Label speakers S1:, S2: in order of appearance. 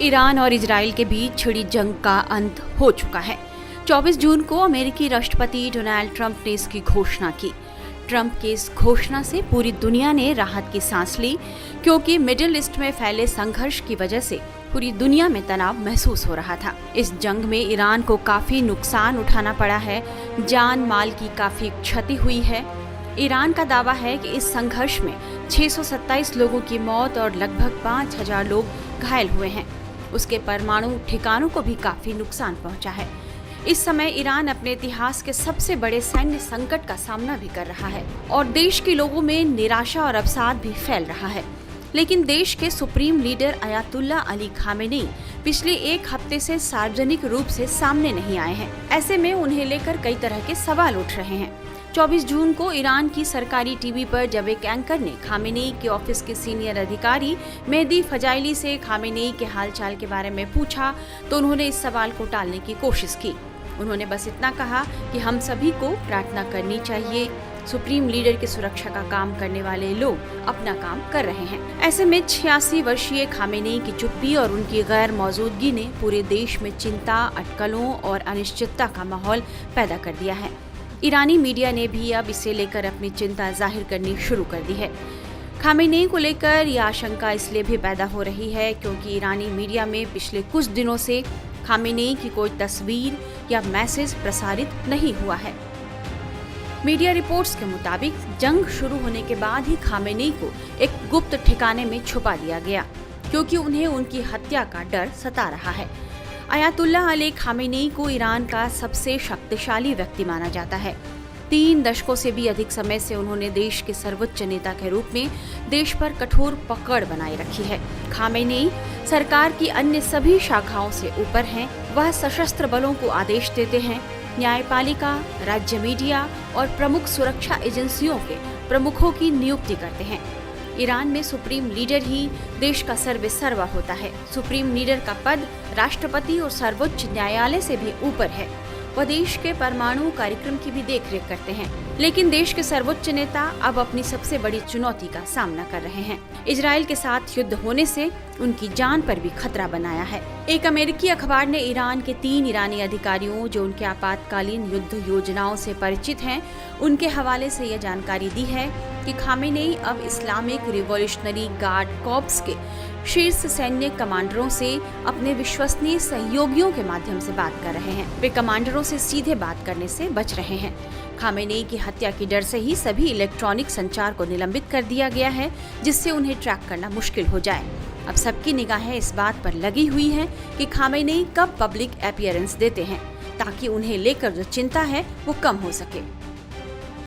S1: Iran और Israel के बीच छिड़ी जंग का अंत हो चुका है। 24 जून को अमेरिकी राष्ट्रपति डोनाल्ड ट्रंप ने इसकी घोषणा की। ट्रंप की इस घोषणा से पूरी दुनिया ने राहत की सांस ली, क्योंकि मिडिल ईस्ट में फैले संघर्ष की वजह से पूरी दुनिया में तनाव महसूस हो रहा था। इस जंग में ईरान को काफी नुकसान उठाना पड़ा है, जान माल की काफी क्षति हुई है। ईरान का दावा है कि इस संघर्ष में 627 लोगों की मौत और लगभग 5000 लोग घायल हुए हैं। उसके परमाणु ठिकानों को भी काफी नुकसान पहुंचा है। इस समय ईरान अपने इतिहास के सबसे बड़े सैन्य संकट का सामना भी कर रहा है और देश के लोगों में निराशा और अवसाद भी फैल रहा है। लेकिन देश के supreme leader Ayatollah Ali Khamenei पिछले एक हफ्ते से सार्वजनिक रूप से सामने नहीं आए हैं। ऐसे में उन्हें लेकर कई तरह के सवाल उठ रहे हैं। 24 जून को ईरान की सरकारी टीवी पर जब एक एंकर ने खामेनी के ऑफिस के सीनियर अधिकारी मेहदी फजाइली से खामेनी के हालचाल के बारे में पूछा, तो उन्होंने इस सवाल को टालने की कोशिश की। उन्होंने बस इतना कहा कि हम सभी को प्रार्थना करनी चाहिए। सुप्रीम लीडर की सुरक्षा का काम करने वाले लोग अपना काम कर रहे हैं। ऐसे में 86 वर्षीय खामेनी की चुप्पी और उनकी गैर मौजूदगी ने पूरे देश में चिंता, अटकलों और अनिश्चितता का माहौल पैदा कर दिया है। ईरानी मीडिया ने भी अब इसे लेकर अपनी चिंता जाहिर करनी शुरू कर दी है। खामेनी को लेकर यह आशंका इसलिए भी पैदा हो रही है क्योंकि ईरानी मीडिया में पिछले कुछ दिनों से खामेनी की कोई तस्वीर या मैसेज प्रसारित नहीं हुआ है। मीडिया रिपोर्ट्स के मुताबिक जंग शुरू होने के बाद ही खामेनी को एक गुप्त ठिकाने में छुपा दिया गया, क्योंकि उन्हें उनकी हत्या का डर सता रहा है। अयातुल्ला अली खामेनी को ईरान का सबसे शक्तिशाली व्यक्ति माना जाता है। 3 दशकों से भी अधिक समय से उन्होंने देश के सर्वोच्च नेता के रूप में देश पर कठोर पकड़ बनाए रखी है। खामेनी सरकार की अन्य सभी शाखाओं से ऊपर हैं। वह सशस्त्र बलों को आदेश देते हैं, न्यायपालिका, राज्य मीडिया और प्रमुख सुरक्षा एजेंसियों के प्रमुखों की नियुक्ति करते हैं। ईरान में सुप्रीम लीडर ही देश का सर्वेसर्वा होता है। सुप्रीम लीडर का पद राष्ट्रपति और सर्वोच्च न्यायालय से भी ऊपर है। वह देश के परमाणु कार्यक्रम की भी देखरेख करते हैं। लेकिन देश के सर्वोच्च नेता अब अपनी सबसे बड़ी चुनौती का सामना कर रहे हैं। इजराइल के साथ युद्ध होने से उनकी जान पर भी खतरा बनाया है। एक अमेरिकी अखबार ने ईरान के 3 ईरानी अधिकारियों जो उनके आपातकालीन युद्ध योजनाओं से परिचित हैं, उनके हवाले से यह जानकारी दी है कि खामेनी अब इस्लामिक रिवॉल्यूशनरी गार्ड कॉर्प्स के शीर्ष सैन्य कमांडरों से अपने विश्वसनीय सहयोगियों के माध्यम से बात कर रहे हैं। वे कमांडरों से सीधे बात करने से बच रहे हैं। खामेनी की हत्या की डर से ही सभी इलेक्ट्रॉनिक संचार को निलंबित कर दिया गया है, जिससे उन्हें ट्रैक करना मुश्किल हो जाए। अब सबकी निगाहें इस बात पर लगी हुई हैं कि खामेनी कब पब्लिक अपीयरेंस देते हैं, ताकि उन्हें लेकर जो चिंता है वो कम हो सके।